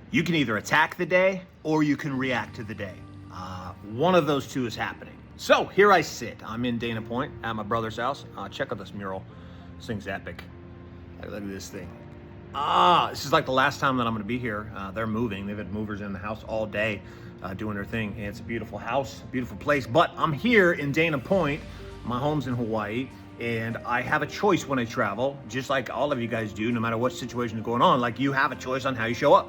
You can either attack the day or you can react to the day. One of those two is happening. So here I sit. I'm in Dana Point at my brother's house. Check out this mural. This thing's epic. Look at this thing. This is like the last time that I'm going to be here. They're moving. They've had movers in the house all day doing their thing. And it's a beautiful house, beautiful place. But I'm here in Dana Point. My home's in Hawaii. And I have a choice when I travel, just like all of you guys do, no matter what situation is going on. Like, you have a choice on how you show up.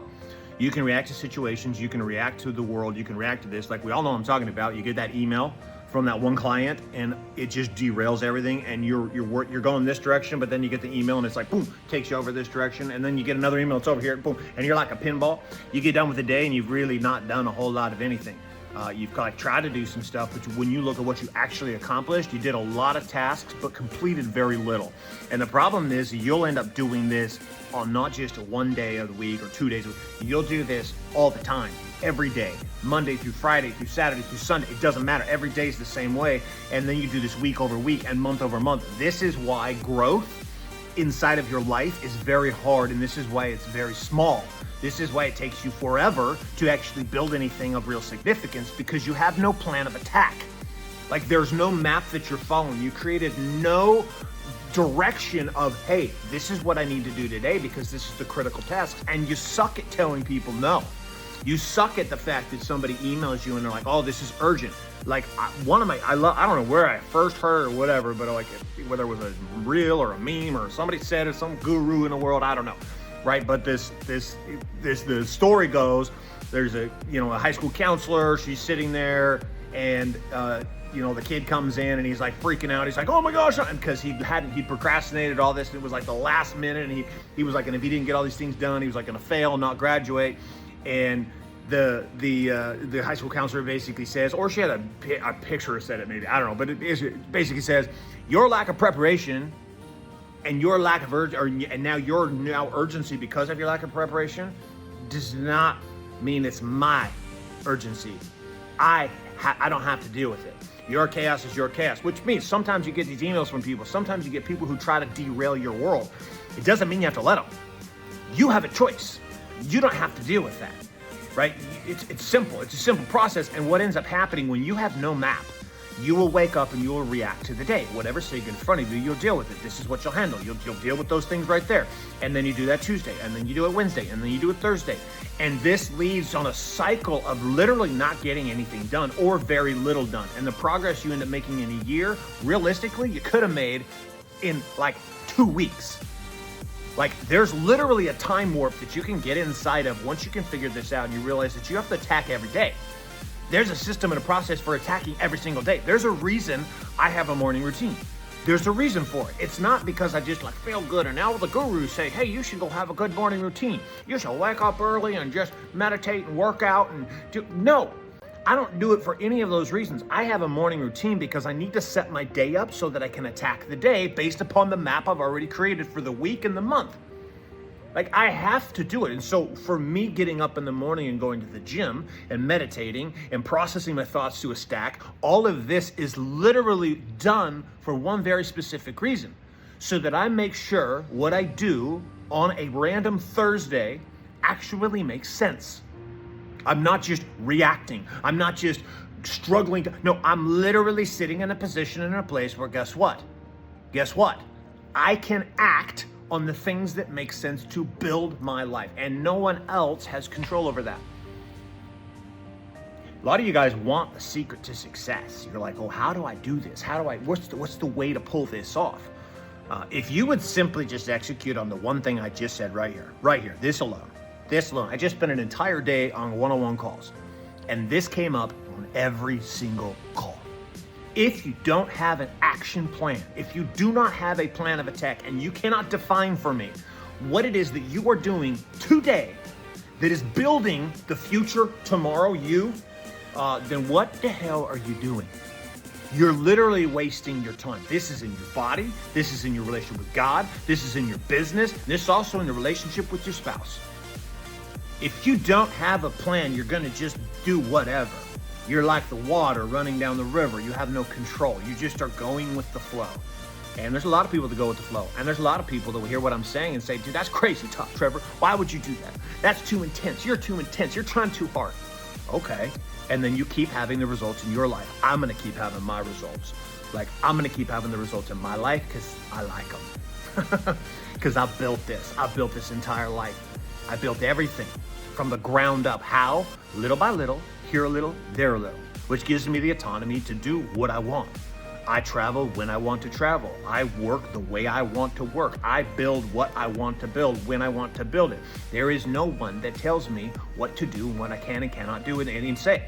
You can react to situations, you can react to the world, you can react to this. Like, we all know what I'm talking about. You get that email from that one client and it just derails everything, and you're going this direction, but then you get the email and it's like, boom, takes you over this direction, and then you get another email, it's over here, boom, and you're like a pinball. You get done with the day and you've really not done a whole lot of anything. You've like tried to do some stuff, but when you look at what you actually accomplished, you did a lot of tasks, but completed very little. And the problem is you'll end up doing this on not just one day of the week or 2 days a week. You'll do this all the time, every day, Monday through Friday, through Saturday, through Sunday. It doesn't matter. Every day is the same way. And then you do this week over week and month over month. This is why growth inside of your life is very hard, and this is why it's very small. This is why it takes you forever to actually build anything of real significance, because you have no plan of attack. Like, there's no map that you're following. You created no direction of, hey, this is what I need to do today because this is the critical task. And you suck at telling people no. You suck at the fact that somebody emails you and they're like, oh, this is urgent. Like, I don't know where I first heard or whatever, but like, whether it was a reel or a meme or somebody said it, some guru in the world, I don't know. Right, but the story goes, there's a high school counselor. She's sitting there, and the kid comes in and he's like freaking out. He's like, oh my gosh, because he procrastinated all this, and it was like the last minute, and he was like, and if he didn't get all these things done, he was like going to fail, not graduate. And the high school counselor basically says, or she had a picture said it maybe, I don't know, but it basically says, your lack of preparation and your lack of urgency because of your lack of preparation does not mean it's my urgency. I don't have to deal with it. Your chaos is your chaos, which means sometimes you get these emails from people. Sometimes you get people who try to derail your world. It doesn't mean you have to let them. You have a choice. You don't have to deal with that, right? It's simple. It's a simple process. And what ends up happening when you have no map, you will wake up and you will react to the day. Whatever's sitting in front of you, you'll deal with it. This is what you'll handle. You'll deal with those things right there. And then you do that Tuesday, and then you do it Wednesday, and then you do it Thursday. And this leads on a cycle of literally not getting anything done or very little done. And the progress you end up making in a year, realistically, you could have made in like 2 weeks. Like, there's literally a time warp that you can get inside of once you can figure this out and you realize that you have to attack every day. There's a system and a process for attacking every single day. There's a reason I have a morning routine. There's a reason for it. It's not because I just like feel good and now the gurus say, hey, you should go have a good morning routine. You should wake up early and just meditate and work out and do. No, I don't do it for any of those reasons. I have a morning routine because I need to set my day up so that I can attack the day based upon the map I've already created for the week and the month. Like, I have to do it. And so for me, getting up in the morning and going to the gym and meditating and processing my thoughts to a stack, all of this is literally done for one very specific reason. So that I make sure what I do on a random Thursday actually makes sense. I'm not just reacting. I'm not just struggling to, no, I'm literally sitting in a position in a place where guess what? I can act on the things that make sense to build my life, and no one else has control over that. A lot of you guys want the secret to success. You're like, oh, how do I do this? What's the way to pull this off? If you would simply just execute on the one thing I just said right here, this alone. I just spent an entire day on one-on-one calls, and this came up on every single call. If you don't have an action plan, if you do not have a plan of attack, and you cannot define for me what it is that you are doing today that is building the future tomorrow then what the hell are you doing? You're literally wasting your time. This is in your body. This is in your relationship with God. This is in your business. This is also in the relationship with your spouse. If you don't have a plan, you're going to just do whatever. You're like the water running down the river. You have no control. You just are going with the flow. And there's a lot of people that go with the flow. And there's a lot of people that will hear what I'm saying and say, dude, that's crazy talk, Trevor. Why would you do that? That's too intense. You're too intense. You're trying too hard. Okay. And then you keep having the results in your life. I'm going to keep having my results. Like, I'm going to keep having the results in my life because I like them. Because I built this. I built this entire life. I built everything from the ground up. How? Little by little, here a little, there a little, which gives me the autonomy to do what I want. I travel when I want to travel. I work the way I want to work. I build what I want to build when I want to build it. There is no one that tells me what to do and what I can and cannot do and say.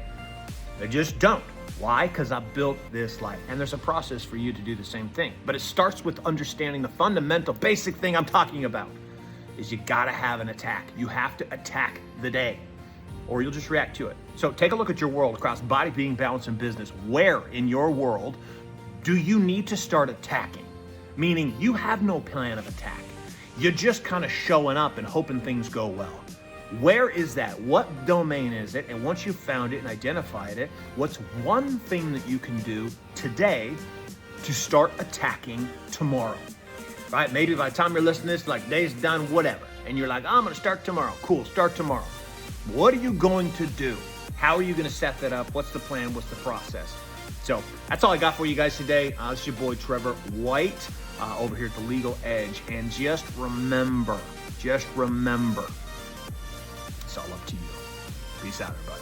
They just don't. Why? Because I built this life. And there's a process for you to do the same thing. But it starts with understanding the fundamental, basic thing I'm talking about is you gotta have an attack. You have to attack the day or you'll just react to it. So take a look at your world across body, being, balance, and business. Where in your world do you need to start attacking? Meaning you have no plan of attack. You're just kind of showing up and hoping things go well. Where is that? What domain is it? And once you've found it and identified it, what's one thing that you can do today to start attacking tomorrow? Right? Maybe by the time you're listening to this, like day's done, whatever. And you're like, I'm gonna start tomorrow. Cool, start tomorrow. What are you going to do? How are you gonna set that up? What's the plan? What's the process? So that's all I got for you guys today. This is your boy Trevor White over here at The Legal Edge. And just remember, it's all up to you. Peace out, everybody.